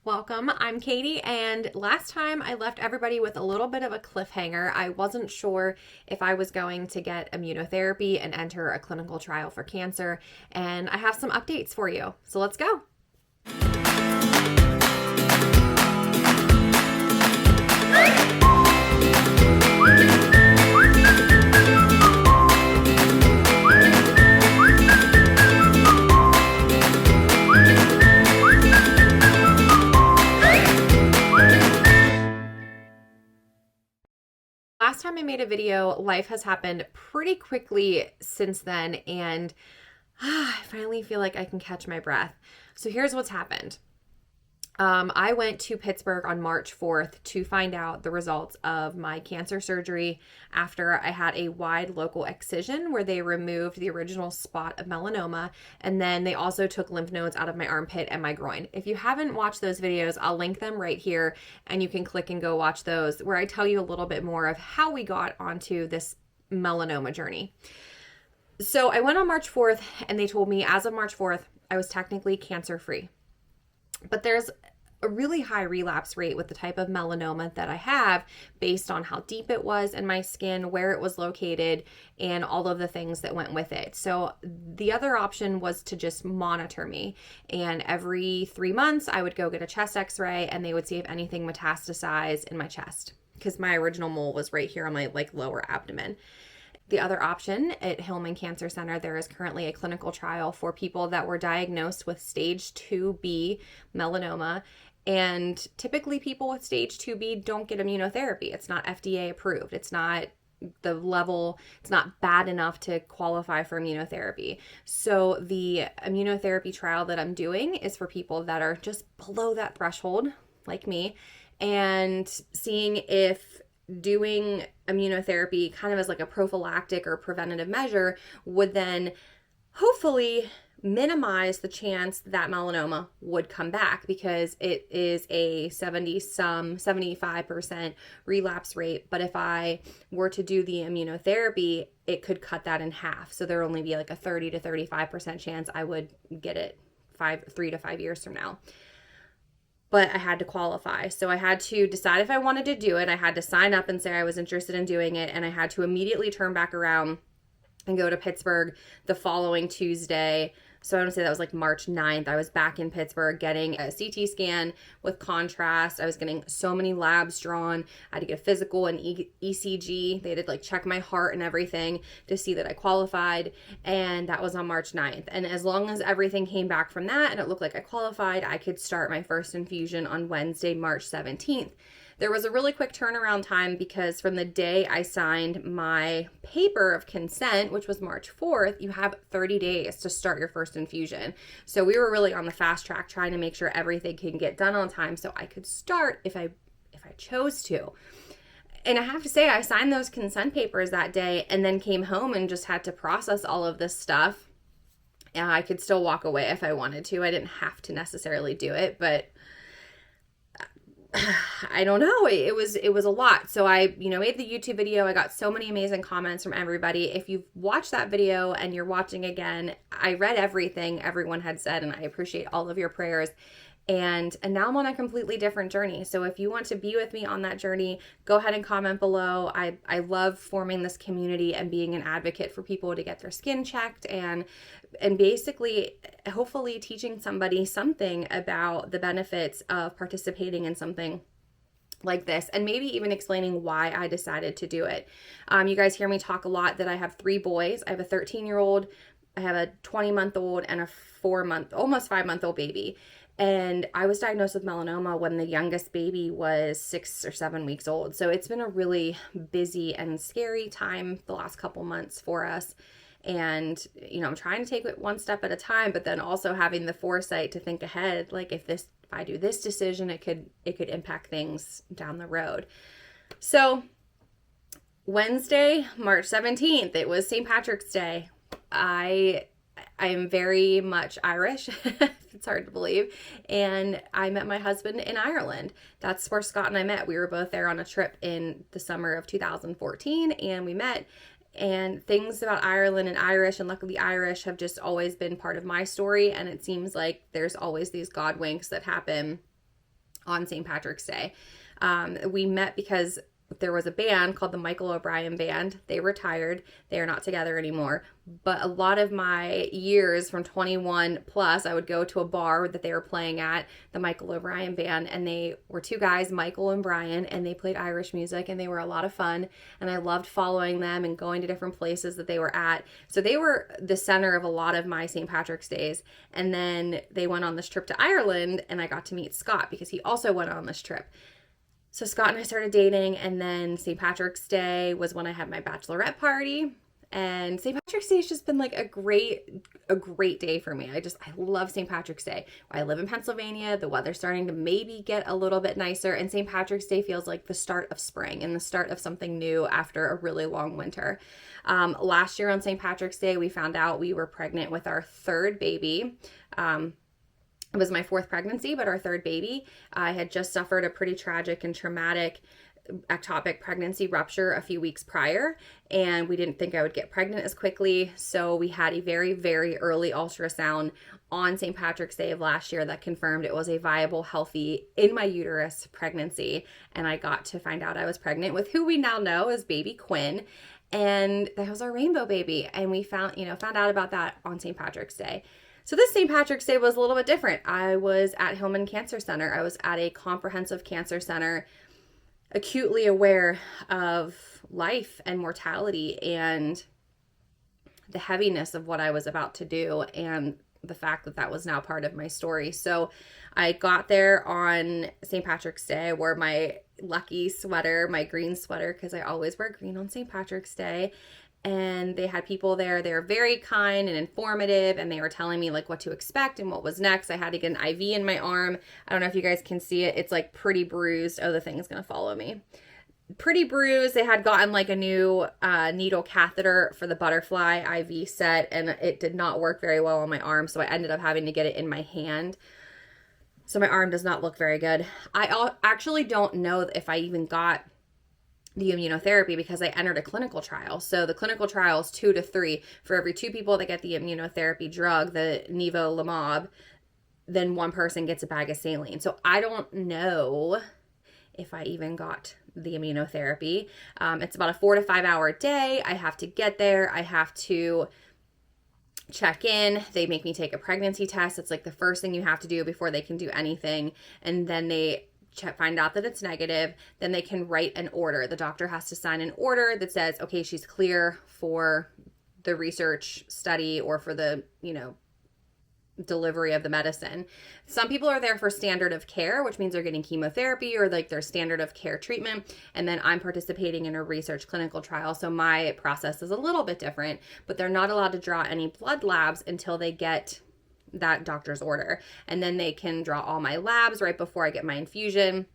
Welcome, I'm Katie, and last time I left everybody with a little bit of a cliffhanger. I wasn't sure if I was going to get immunotherapy and enter a clinical trial for cancer, and I have some updates for you. So let's go. Last time I made a video, life has happened pretty quickly since then, and I finally feel like I can catch my breath. So here's what's happened. I went to Pittsburgh on March 4th to find out the results of my cancer surgery after I had a wide local excision where they removed the original spot of melanoma, and then they also took lymph nodes out of my armpit and my groin. If you haven't watched those videos, I'll link them right here and you can click and go watch those, where I tell you a little bit more of how we got onto this melanoma journey. So I went on March 4th and they told me as of March 4th, I was technically cancer free. But there's a really high relapse rate with the type of melanoma that I have based on how deep it was in my skin, where it was located, and all of the things that went with it. So the other option was to just monitor me. And every 3 months, I would go get a chest x-ray and they would see if anything metastasized in my chest, because my original mole was right here on my lower abdomen. The other option at Hillman Cancer Center, there is currently a clinical trial for people that were diagnosed with Stage IIB melanoma. And typically people with Stage IIB don't get immunotherapy. It's not FDA approved. It's not the level, it's not bad enough to qualify for immunotherapy. So the immunotherapy trial that I'm doing is for people that are just below that threshold, like me, and seeing if doing immunotherapy kind of as like a prophylactic or preventative measure would then hopefully minimize the chance that melanoma would come back, because it is a 75% relapse rate. But if I were to do the immunotherapy, it could cut that in half. So there'll only be like a 30 to 35% chance I would get it 3 to 5 years from now. But I had to qualify. So I had to decide if I wanted to do it. I had to sign up and say I was interested in doing it. And I had to immediately turn back around and go to Pittsburgh the following Tuesday. So I want to say that was like March 9th. I was back in Pittsburgh getting a CT scan with contrast. I was getting so many labs drawn. I had to get a physical and ECG. They had to check my heart and everything to see that I qualified. And that was on March 9th. And as long as everything came back from that and it looked like I qualified, I could start my first infusion on Wednesday, March 17th. There was a really quick turnaround time, because from the day I signed my paper of consent, which was March 4th, you have 30 days to start your first infusion. So we were really on the fast track trying to make sure everything can get done on time so I could start if I chose to. And I have to say, I signed those consent papers that day and then came home and just had to process all of this stuff. And I could still walk away if I wanted to. I didn't have to necessarily do it, but I don't know. It was a lot. So I, made the YouTube video. I got so many amazing comments from everybody. If you've watched that video and you're watching again, I read everything everyone had said, and I appreciate all of your prayers. And now I'm on a completely different journey. So if you want to be with me on that journey, go ahead and comment below. I love forming this community and being an advocate for people to get their skin checked, and basically hopefully teaching somebody something about the benefits of participating in something like this, and maybe even explaining why I decided to do it. You guys hear me talk a lot that I have 3 boys. I have a 13-year-old, I have a 20-month-old, and a 4-month, almost 5-month-old baby. And I was diagnosed with melanoma when the youngest baby was 6 or 7 weeks old. So it's been a really busy and scary time the last couple months for us. And, I'm trying to take it one step at a time, but then also having the foresight to think ahead, if I do this decision, it could impact things down the road. So Wednesday, March 17th, it was St. Patrick's Day. I am very much Irish. It's hard to believe. And I met my husband in Ireland. That's where Scott and I met. We were both there on a trip in the summer of 2014, and we met. And things about Ireland and Irish, and luckily Irish, have just always been part of my story. And it seems like there's always these God winks that happen on St. Patrick's Day. We met because there was a band called the Michael O'Brien Band. They retired. They are not together anymore. But a lot of my years from 21 plus, I would go to a bar that they were playing at, the Michael O'Brien Band, and they were two guys, Michael and Brian, and they played Irish music, and they were a lot of fun, and I loved following them and going to different places that they were at. So they were the center of a lot of my St. Patrick's Days. And then they went on this trip to Ireland, and I got to meet Scott because he also went on this trip. So Scott and I started dating, and then St. Patrick's Day was when I had my bachelorette party. And St. Patrick's Day has just been like a great day for me. I love St. Patrick's Day. I live in Pennsylvania. The weather's starting to maybe get a little bit nicer, and St. Patrick's Day feels like the start of spring and the start of something new after a really long winter. Last year on St. Patrick's Day, we found out we were pregnant with our third baby. It was my fourth pregnancy, but our third baby. I had just suffered a pretty tragic and traumatic ectopic pregnancy rupture a few weeks prior, and we didn't think I would get pregnant as quickly. So we had a very, very early ultrasound on St. Patrick's Day of last year that confirmed it was a viable, healthy, in my uterus pregnancy. And I got to find out I was pregnant with who we now know as baby Quinn. And that was our rainbow baby. And we found out about that on St. Patrick's Day. So this St. Patrick's Day was a little bit different. I was at Hillman Cancer Center. I was at a comprehensive cancer center, acutely aware of life and mortality and the heaviness of what I was about to do and the fact that that was now part of my story. So I got there on St. Patrick's Day. I wore my lucky sweater, my green sweater, because I always wear green on St. Patrick's Day. And they had people there. They were very kind and informative, and they were telling me like what to expect and what was next. I had to get an IV in my arm. I don't know if you guys can see it. It's like pretty bruised. Oh, the thing is going to follow me. Pretty bruised. They had gotten like a new needle catheter for the butterfly IV set, and it did not work very well on my arm. So I ended up having to get it in my hand. So my arm does not look very good. I actually don't know if I even got the immunotherapy because I entered a clinical trial. So the clinical trial is 2 to 3. For every 2 people that get the immunotherapy drug, the nivolumab, then 1 person gets a bag of saline. So I don't know if I even got the immunotherapy. It's about a 4 to 5 hour day. I have to get there. I have to check in. They make me take a pregnancy test. It's like the first thing you have to do before they can do anything. And then they find out that it's negative, then they can write an order. The doctor has to sign an order that says, okay, she's clear for the research study or for the, delivery of the medicine. Some people are there for standard of care, which means they're getting chemotherapy or like their standard of care treatment. And then I'm participating in a research clinical trial. So my process is a little bit different, but they're not allowed to draw any blood labs until they get that doctor's order. And then they can draw all my labs right before I get my infusion.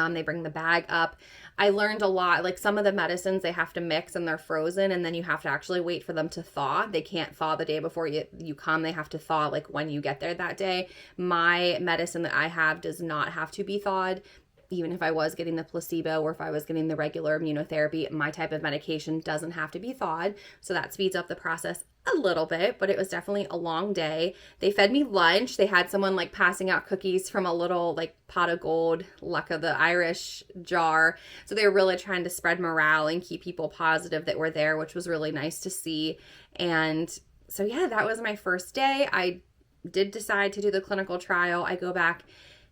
They bring the bag up. I learned a lot, like some of the medicines they have to mix and they're frozen, and then you have to actually wait for them to thaw. They can't thaw the day before you come. They have to thaw like when you get there that day. My medicine that I have does not have to be thawed. Even if I was getting the placebo or if I was getting the regular immunotherapy, my type of medication doesn't have to be thawed. So that speeds up the process a little bit, but it was definitely a long day. They fed me lunch. They had someone like passing out cookies from a little like pot of gold luck of the Irish jar. So they were really trying to spread morale and keep people positive that were there, which was really nice to see. And so, yeah, that was my first day. I did decide to do the clinical trial. I go back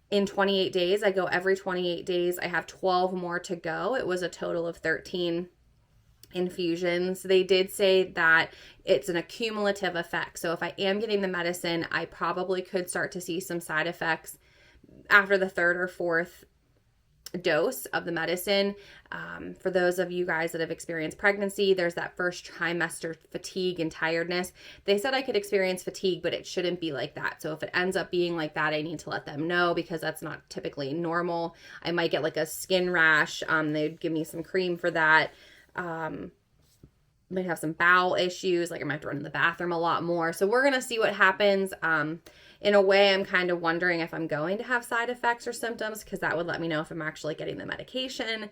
in 28 days. I go every 28 days. I have 12 more to go. It was a total of 13 infusions. They did say that it's an accumulative effect. So if I am getting the medicine, I probably could start to see some side effects after the 3rd or 4th dose of the medicine. For those of you guys that have experienced pregnancy, there's that first trimester fatigue and tiredness. They said I could experience fatigue, but it shouldn't be like that. So if it ends up being like that, I need to let them know because that's not typically normal. I might get like a skin rash. They'd give me some cream for that. Might have some bowel issues, like I might have to run in the bathroom a lot more. So we're going to see what happens. In a way, I'm kind of wondering if I'm going to have side effects or symptoms because that would let me know if I'm actually getting the medication.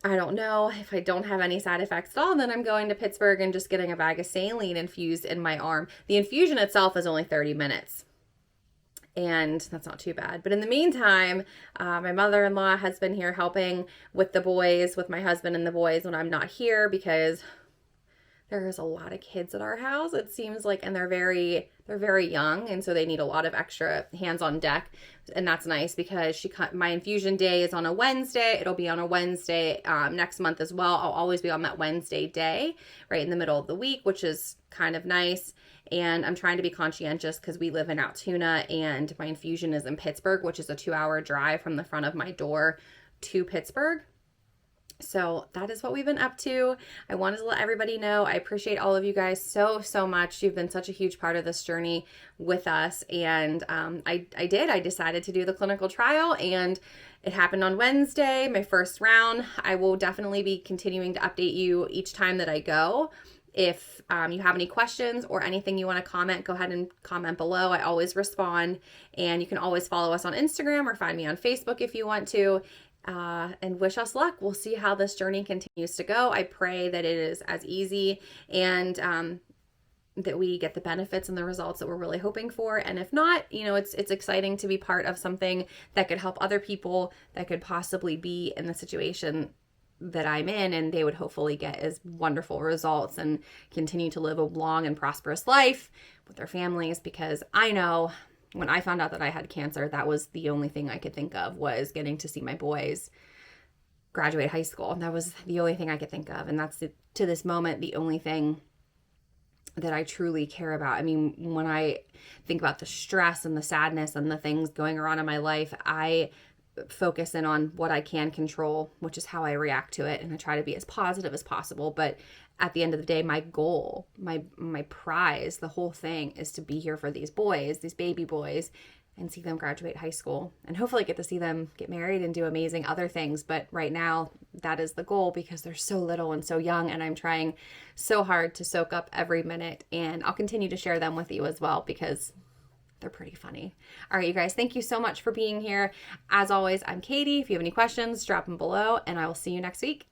I don't know. If I don't have any side effects at all, then I'm going to Pittsburgh and just getting a bag of saline infused in my arm. The infusion itself is only 30 minutes. and that's not too bad. But in the meantime, my mother-in-law has been here helping with the boys, with my husband and the boys when I'm not here, because there's a lot of kids at our house, it seems like, and they're very young, and so they need a lot of extra hands on deck. And that's nice because my infusion day is on a Wednesday. It'll be on a Wednesday next month as well. I'll always be on that Wednesday day, right in the middle of the week, which is kind of nice. And I'm trying to be conscientious because we live in Altoona and my infusion is in Pittsburgh, which is a 2-hour drive from the front of my door to Pittsburgh. So that is what we've been up to. I wanted to let everybody know. I appreciate all of you guys so much. You've been such a huge part of this journey with us. And I decided to do the clinical trial, and it happened on Wednesday, my first round. I will definitely be continuing to update you each time that I go. If you have any questions or anything you want to comment, go ahead and comment below. I always respond. And you can always follow us on Instagram or find me on Facebook if you want to. And wish us luck. We'll see how this journey continues to go. I pray that it is as easy and that we get the benefits and the results that we're really hoping for. And if not, it's exciting to be part of something that could help other people that could possibly be in the situation that I'm in, and they would hopefully get as wonderful results and continue to live a long and prosperous life with their families. Because I know when I found out that I had cancer, that was the only thing I could think of, was getting to see my boys graduate high school. That was the only thing I could think of. And that's, to this moment, the only thing that I truly care about. I mean, when I think about the stress and the sadness and the things going on in my life, I focus in on what I can control, which is how I react to it. And I try to be as positive as possible. But at the end of the day, my goal, my prize, the whole thing is to be here for these boys, these baby boys, and see them graduate high school, and hopefully get to see them get married and do amazing other things. But right now, that is the goal, because they're so little and so young, and I'm trying so hard to soak up every minute. And I'll continue to share them with you as well, because they're pretty funny. All right, you guys, thank you so much for being here. As always, I'm Katie. If you have any questions, drop them below, and I will see you next week.